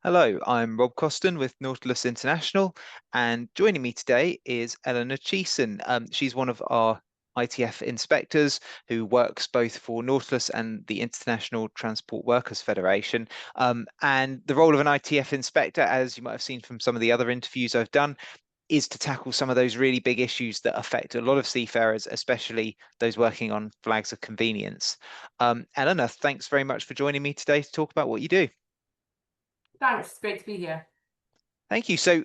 Hello, I'm Rob Coston with Nautilus International, and joining me today is Elinor Cheason. She's one of our ITF inspectors who works both for Nautilus and the International Transport Workers Federation. And the role of an ITF inspector, as you might have seen from some of the other interviews I've done, is to tackle some of those really big issues that affect a lot of seafarers, especially those working on flags of convenience. Elinor, thanks very much for joining me today to talk about what you do. Thanks, great to be here. Thank you. So,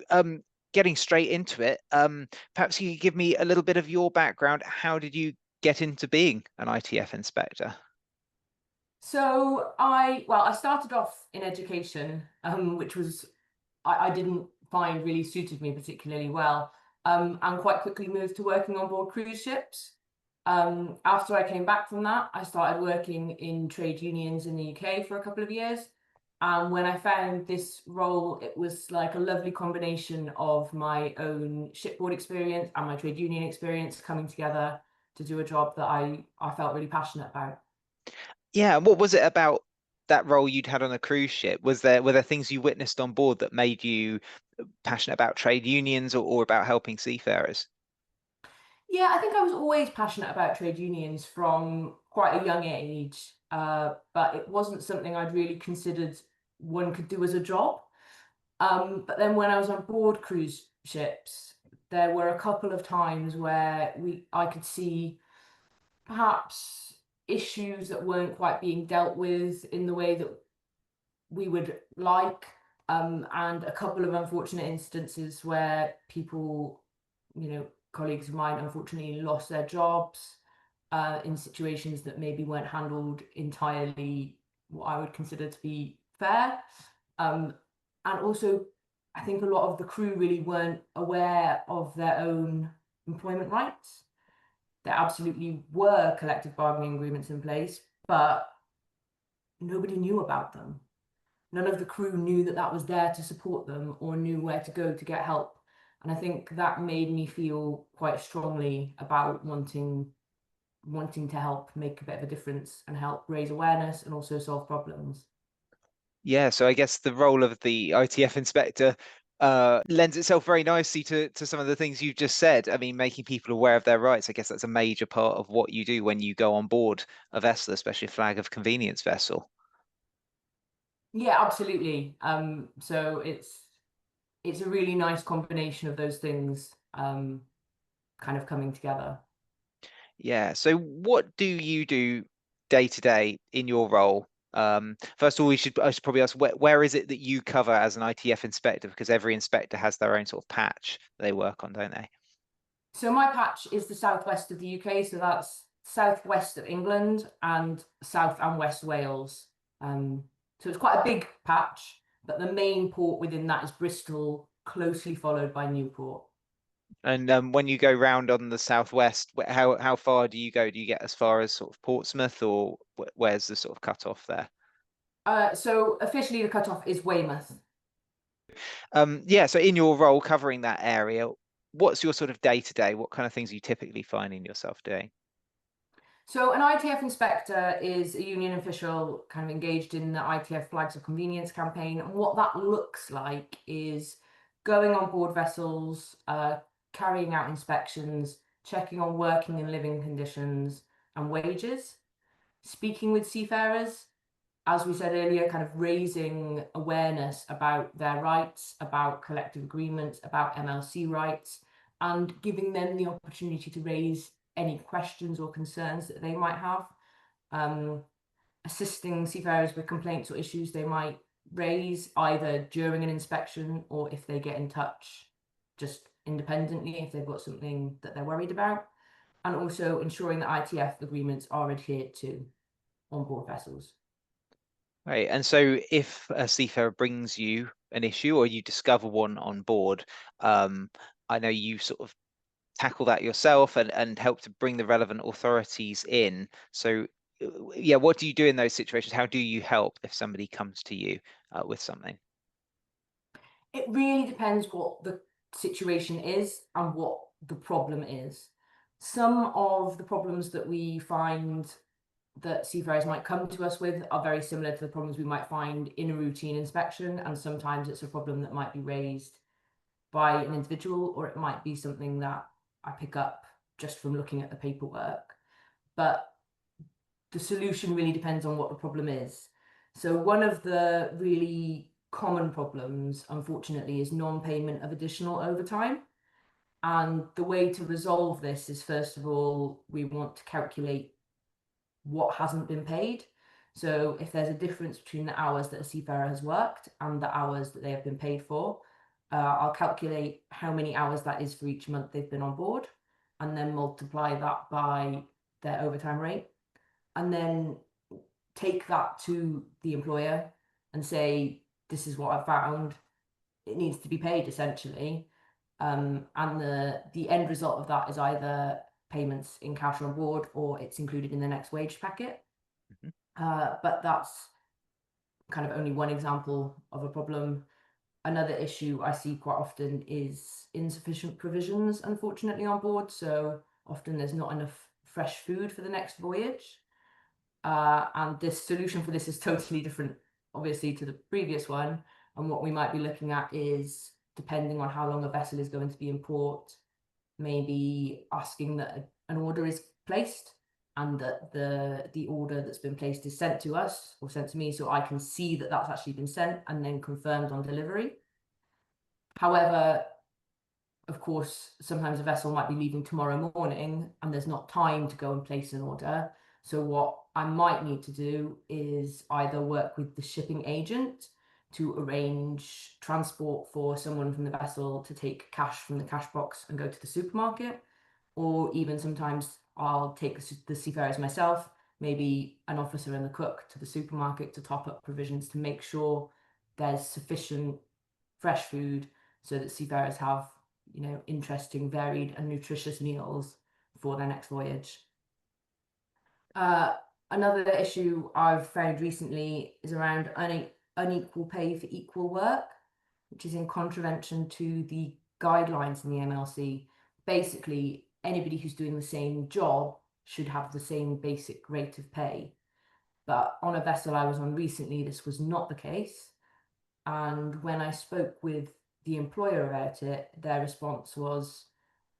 getting straight into it, perhaps you could give me a little bit of your background. How did you get into being an ITF inspector? I started off in education, which was I didn't find really suited me particularly well, and quite quickly moved to working on board cruise ships. After I came back from that, I started working in trade unions in the UK for a couple of years. And when I found this role, it was like a lovely combination of my own shipboard experience and my trade union experience coming together to do a job that I felt really passionate about. Yeah, and what was it about that role you'd had on a cruise ship? Were there things you witnessed on board that made you passionate about trade unions or about helping seafarers? Yeah, I think I was always passionate about trade unions from quite a young age, but it wasn't something I'd really considered one could do as a job. But then when I was on board cruise ships, there were a couple of times where I could see perhaps issues that weren't quite being dealt with in the way that we would like, and a couple of unfortunate instances where people, colleagues of mine unfortunately lost their jobs in situations that maybe weren't handled entirely what I would consider to be fair. Um, and also, I think a lot of the crew really weren't aware of their own employment rights. There absolutely were collective bargaining agreements in place, but nobody knew about them. None of the crew knew that that was there to support them or knew where to go to get help. And I think that made me feel quite strongly about wanting to help make a bit of a difference and help raise awareness and also solve problems. Yeah, so I guess the role of the ITF inspector lends itself very nicely to some of the things you've just said. I mean, making people aware of their rights, I guess that's a major part of what you do when you go on board a vessel, especially a flag of convenience vessel. Yeah, absolutely. So it's a really nice combination of those things kind of coming together. Yeah. So what do you do day to day in your role? First of all, I should probably ask where is it that you cover as an ITF inspector? Because every inspector has their own sort of patch they work on, don't they? So my patch is the southwest of the UK, so that's southwest of England and south and west Wales. So it's quite a big patch, but the main port within that is Bristol, closely followed by Newport. And when you go round on the southwest, how far do you go? Do you get as far as sort of Portsmouth, or where's the sort of cut off there? So officially the cutoff is Weymouth. Yeah. So in your role covering that area, what's your sort of day to day? What kind of things are you typically finding yourself doing? So an ITF inspector is a union official kind of engaged in the ITF Flags of Convenience campaign. And what that looks like is going on board vessels, carrying out inspections, checking on working and living conditions and wages, speaking with seafarers, as we said earlier, kind of raising awareness about their rights, about collective agreements, about MLC rights, and giving them the opportunity to raise any questions or concerns that they might have, um, assisting seafarers with complaints or issues they might raise either during an inspection or if they get in touch just independently if they've got something that they're worried about, and also ensuring that ITF agreements are adhered to on board vessels. Right. And so if a seafarer brings you an issue or you discover one on board, um, I know you sort of tackle that yourself and help to bring the relevant authorities in. So, yeah, what do you do in those situations? How do you help if somebody comes to you with something? It really depends what the situation is and what the problem is. Some of the problems that we find that seafarers might come to us with are very similar to the problems we might find in a routine inspection, and sometimes it's a problem that might be raised by an individual, or it might be something that I pick up just from looking at the paperwork. But the solution really depends on what the problem is. So one of the really common problems, unfortunately, is non-payment of additional overtime. And the way to resolve this is, first of all, we want to calculate what hasn't been paid. So if there's a difference between the hours that a seafarer has worked and the hours that they have been paid for, I'll calculate how many hours that is for each month they've been on board, and then multiply that by their overtime rate, and then take that to the employer and say, this is what I found, it needs to be paid, essentially. And the end result of that is either payments in cash or on board, or it's included in the next wage packet. Mhm. But that's kind of only one example of a problem. Another issue I see quite often is insufficient provisions, unfortunately, on board. So often there's not enough fresh food for the next voyage. And this solution for this is totally different, obviously, to the previous one. And what we might be looking at is, depending on how long a vessel is going to be in port, maybe asking that an order is placed, and that the order that's been placed is sent to us or sent to me, so I can see that that's actually been sent and then confirmed on delivery. However, of course, sometimes a vessel might be leaving tomorrow morning and there's not time to go and place an order. So what I might need to do is either work with the shipping agent to arrange transport for someone from the vessel to take cash from the cash box and go to the supermarket, or even sometimes I'll take the seafarers myself, maybe an officer and the cook, to the supermarket to top up provisions to make sure there's sufficient fresh food so that seafarers have, interesting, varied and nutritious meals for their next voyage. Another issue I've found recently is around unequal pay for equal work, which is in contravention to the guidelines in the MLC. Basically, anybody who's doing the same job should have the same basic rate of pay. But on a vessel I was on recently, this was not the case. And when I spoke with the employer about it, their response was,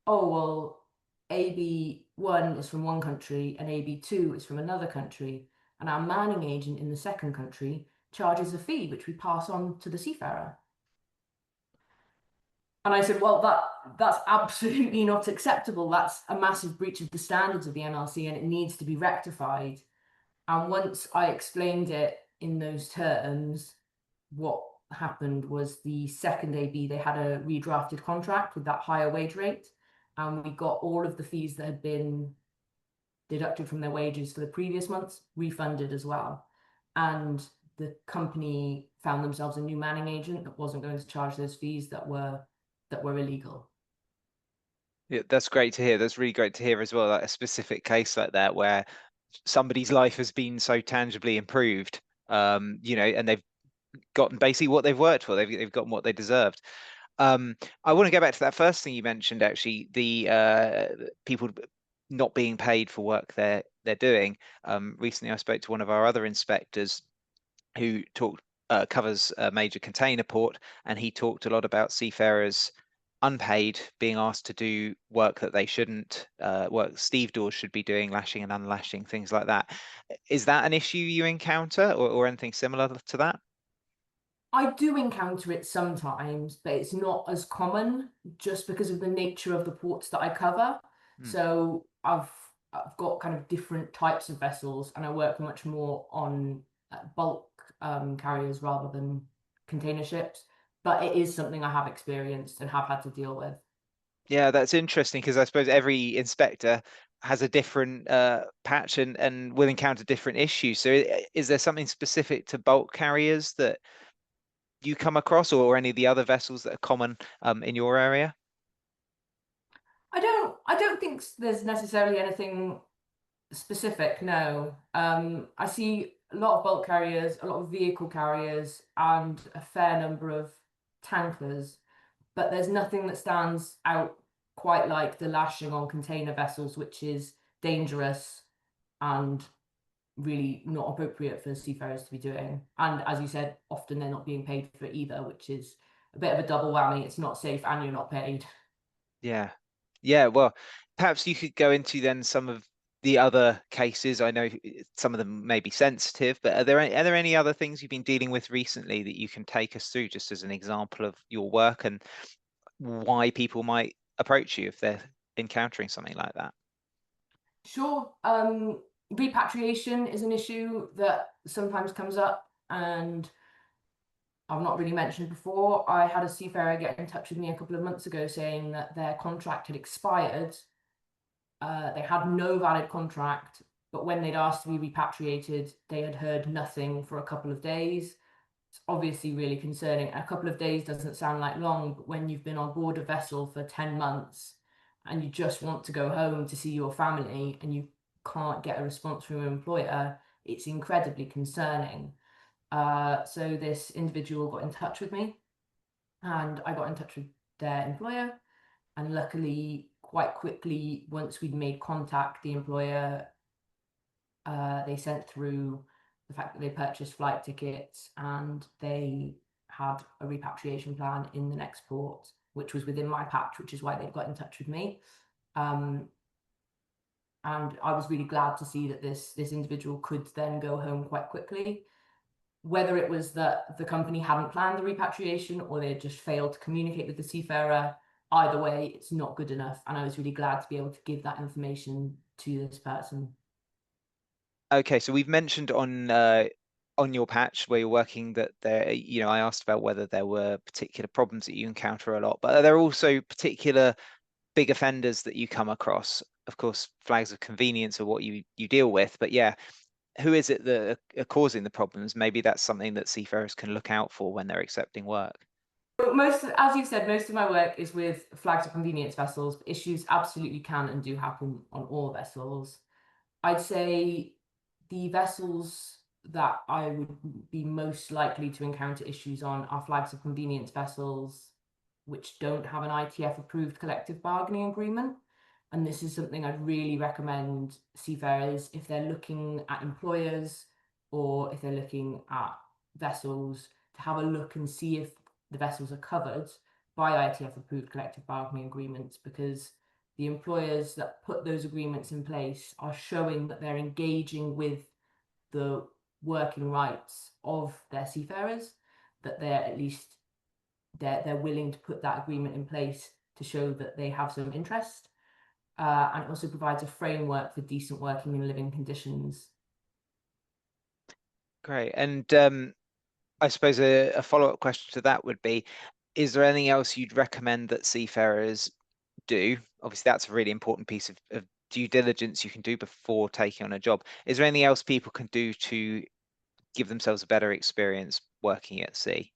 oh, well, AB1 is from one country and AB2 is from another country. And our manning agent in the second country charges a fee, which we pass on to the seafarer. And I said, well, that's absolutely not acceptable. That's a massive breach of the standards of the MLC and it needs to be rectified. And once I explained it in those terms, what happened was the second AB, they had a redrafted contract with that higher wage rate. And we got all of the fees that had been deducted from their wages for the previous months refunded as well. And the company found themselves a new manning agent that wasn't going to charge those fees that were illegal. Yeah, that's great to hear. That's really great to hear as well, like a specific case like that where somebody's life has been so tangibly improved, and they've gotten basically what they've worked for. They've gotten what they deserved. I want to go back to that first thing you mentioned, actually, the people not being paid for work they're doing. Recently, I spoke to one of our other inspectors who covers a major container port, and he talked a lot about seafarers unpaid being asked to do work that they shouldn't, work stevedores should be doing, lashing and unlashing, things like that. Is that an issue you encounter, or anything similar to that? I do encounter it sometimes, but it's not as common just because of the nature of the ports that I cover. Hmm. So I've got kind of different types of vessels, and I work much more on bulk carriers rather than container ships. But it is something I have experienced and have had to deal with. Yeah, that's interesting because I suppose every inspector has a different patch, and will encounter different issues. So is there something specific to bulk carriers that you come across, or any of the other vessels that are common in your area? I don't think there's necessarily anything specific, no. I see a lot of bulk carriers, a lot of vehicle carriers, and a fair number of tankers, but there's nothing that stands out quite like the lashing on container vessels, which is dangerous and really not appropriate for seafarers to be doing. And as you said, often they're not being paid for it either, which is a bit of a double whammy. It's not safe and you're not paid. Yeah. Yeah, well, perhaps you could go into then some of the other cases. I know some of them may be sensitive, but are there any other things you've been dealing with recently that you can take us through just as an example of your work and why people might approach you if they're encountering something like that? Sure. Repatriation is an issue that sometimes comes up, and I've not really mentioned before. I had a seafarer get in touch with me a couple of months ago saying that their contract had expired. They had no valid contract, but when they'd asked to be repatriated, they had heard nothing for a couple of days. It's obviously really concerning. A couple of days doesn't sound like long, but when you've been on board a vessel for 10 months and you just want to go home to see your family and you can't get a response from your employer, it's incredibly concerning. So this individual got in touch with me and I got in touch with their employer. And luckily, quite quickly, once we'd made contact, the employer, they sent through the fact that they purchased flight tickets and they had a repatriation plan in the next port, which was within my patch, which is why they got in touch with me. And I was really glad to see that this individual could then go home quite quickly. Whether it was that the company hadn't planned the repatriation or they had just failed to communicate with the seafarer, either way, it's not good enough. And I was really glad to be able to give that information to this person. Okay, so we've mentioned on your patch where you're working that there, I asked about whether there were particular problems that you encounter a lot, but are there also particular big offenders that you come across? Of course, flags of convenience are what you deal with, but yeah, who is it that are causing the problems? Maybe that's something that seafarers can look out for when they're accepting work. As you've said, most of my work is with flags of convenience vessels, but issues absolutely can and do happen on all vessels. I'd say the vessels that I would be most likely to encounter issues on are flags of convenience vessels which don't have an ITF approved collective bargaining agreement. And this is something I'd really recommend seafarers if they're looking at employers or if they're looking at vessels to have a look and see if the vessels are covered by ITF approved collective bargaining agreements, because the employers that put those agreements in place are showing that they're engaging with the working rights of their seafarers, that they're at least they're willing to put that agreement in place to show that they have some interest. And it also provides a framework for decent working and living conditions. Great. And I suppose a follow-up question to that would be, is there anything else you'd recommend that seafarers do? Obviously, that's a really important piece of due diligence you can do before taking on a job. Is there anything else people can do to give themselves a better experience working at sea?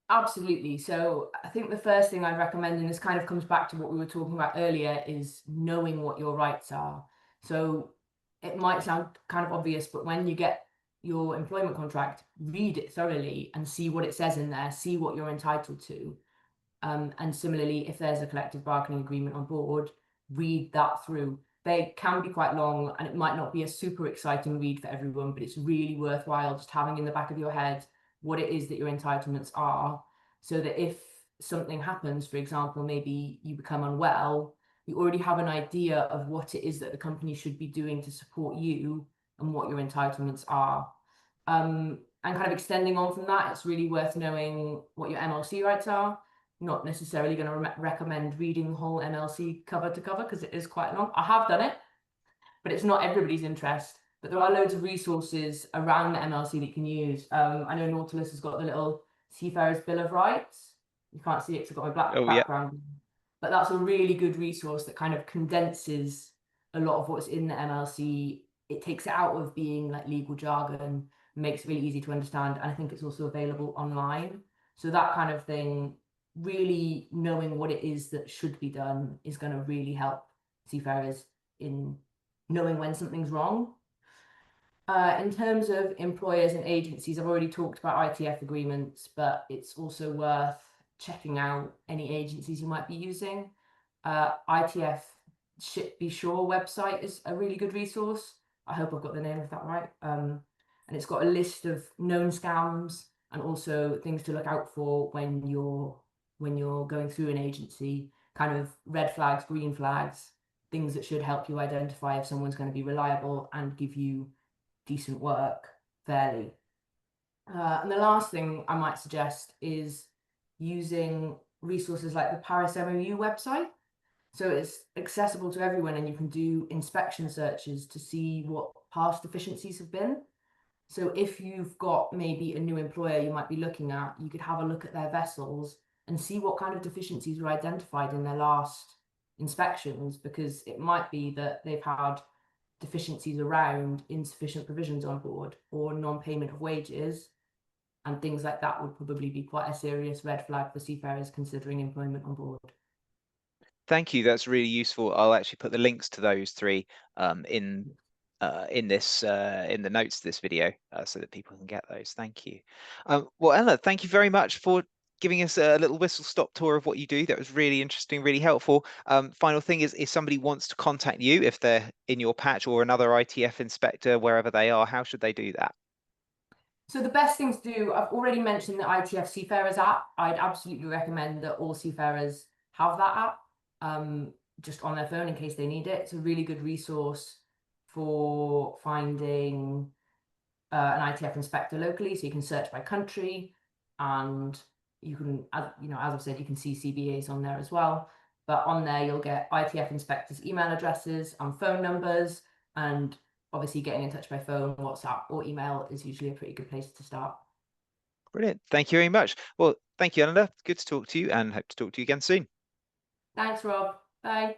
Absolutely. So I think the first thing I'd recommend, and this kind of comes back to what we were talking about earlier, is knowing what your rights are. So it might sound kind of obvious, but when you get your employment contract, read it thoroughly and see what it says in there, see what you're entitled to. And similarly, if there's a collective bargaining agreement on board, read that through. They can be quite long and it might not be a super exciting read for everyone, but it's really worthwhile just having in the back of your head what it is that your entitlements are, so that if something happens, for example, maybe you become unwell, you already have an idea of what it is that the company should be doing to support you and what your entitlements are. And kind of extending on from that, it's really worth knowing what your MLC rights are. Not necessarily going to recommend reading the whole MLC cover to cover because it is quite long. I have done it, but it's not everybody's interest. But there are loads of resources around the MLC that you can use. I know Nautilus has got the little Seafarers Bill of Rights. You can't see it because I've got my black Oh yeah, background, but that's a really good resource that kind of condenses a lot of what's in the MLC. It takes it out of being like legal jargon, makes it really easy to understand, and I think it's also available online. So that kind of thing, really knowing what it is that should be done is going to really help seafarers in knowing when something's wrong. In terms of employers and agencies, I've already talked about ITF agreements, but it's also worth checking out any agencies you might be using. ITF Ship Be Sure website is a really good resource. I hope I've got the name of that right. And it's got a list of known scams and also things to look out for when you're going through an agency, kind of red flags, green flags, things that should help you identify if someone's going to be reliable and give you decent work fairly. And the last thing I might suggest is using resources like the Paris MOU website. So it's accessible to everyone and you can do inspection searches to see what past deficiencies have been. So if you've got maybe a new employer you might be looking at, you could have a look at their vessels and see what kind of deficiencies were identified in their last inspections, because it might be that they've had deficiencies around insufficient provisions on board or non-payment of wages, and things like that would probably be quite a serious red flag for seafarers considering employment on board. Thank you. That's really useful. I'll actually put the links to those three in this in the notes to this video so that people can get those. Thank you. Well, Ella, thank you very much for giving us a little whistle-stop tour of what you do. That was really interesting, really helpful. Final thing is, if somebody wants to contact you, if they're in your patch or another ITF inspector, wherever they are, how should they do that? So the best thing to do, I've already mentioned the ITF Seafarers app. I'd absolutely recommend that all seafarers have that app just on their phone in case they need it. It's a really good resource for finding an ITF inspector locally, so you can search by country, and you can, as I've said, you can see CBAs on there as well. But on there, you'll get ITF inspectors' email addresses and phone numbers, and obviously getting in touch by phone, WhatsApp, or email is usually a pretty good place to start. Brilliant. Thank you very much. Well, thank you, Ella. Good to talk to you, and hope to talk to you again soon. Thanks, Rob. Bye.